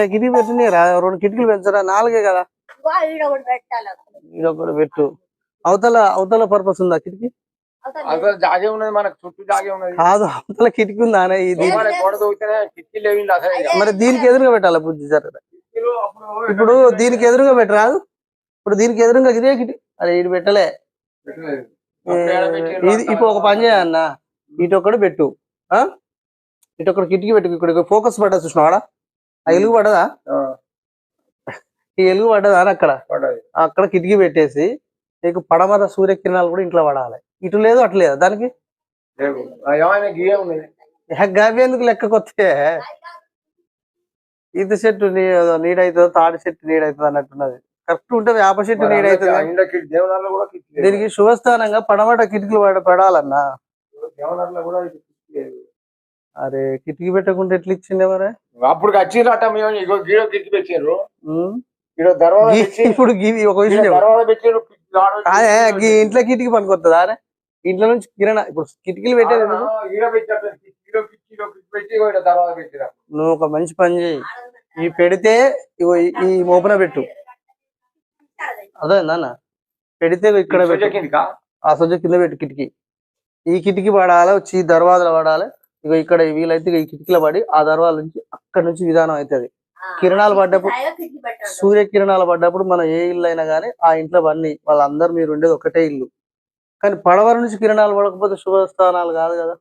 కిటికీ పెట్టినరా 2 కిటికీలు పెంచరా 4 కదా ఈడొకటి పెట్టు అవతల పర్పస్ ఉందా కిటికీ జాగే ఉన్నది మనకు చుట్టూ జాగే ఉన్నది కాదు అవతల కిటికీ ఉందా ఇది మరి దీనికి ఎదురుగా పెట్టాలి బుద్ధి జరగదు ఇప్పుడు దీనికి ఎదురుగా పెట్టరాదు ఇప్పుడు దీనికి ఎదురుగా ఇదే కిటికీ అరే ఇది పెట్టలే ఇది ఇప్పుడు ఒక పని చేయన్న ఇటొక్కడు పెట్టు ఇటొక్కడు కిటికీ పెట్టు ఇక్కడ ఫోకస్ పడ్డా చూసినావాడా ఆ ఎలుగు పడ్డదా ఈ ఎలుగు పడ్డదా అని అక్కడ కిటికీ పెట్టేసి నీకు పడమర సూర్యకిరణాలు కూడా ఇంట్లో పడాలి ఇటు లేదు అటు లేదు దానికి గవి ఎందుకు లెక్కకొస్తే ఈత చెట్టు నీడైతుందో తాడి చెట్టు నీడైతుంది అన్నట్టున్నది కరెక్ట్ ఉంటే వేప చెట్టు నీడైతుంది దీనికి శుభస్థానంగా పడమట కిటికీలు పడాలన్నా అరే కిటికీ పెట్టకుంటే ఎట్లా ఇచ్చిండే మరి అప్పుడు కిటికీ పెట్టారు ఇప్పుడు ఒక విషయం ఇంట్లో కిటికీ పనికొస్తుందా అరే ఇంట్లో నుంచి కిరణ ఇప్పుడు కిటికీలు పెట్టేది నువ్వు ఒక మంచి పని చేయి ఈ పెడితే ఈ మోపన పెట్టు అదే నాన్న పెడితే ఇక్కడ ఆ సొజ్జ కింద పెట్టు కిటికీ ఈ కిటికీ పడాలి వచ్చి దర్వాజలు పడాలి ఇక ఇక్కడ వీలైతే ఈ కిటికీలో పడి ఆ దర్వాజ నుంచి అక్కడ నుంచి విధానం అవుతుంది కిరణాలు పడ్డప్పుడు సూర్య కిరణాలు పడ్డప్పుడు మనం ఏ ఇల్లు అయినా కానీ ఆ ఇంట్లో అన్ని వాళ్ళందరూ మీరు ఉండేది ఒకటే ఇల్లు కానీ పడవర నుంచి కిరణాలు పడకపోతే శుభస్థానాలు కాదు కదా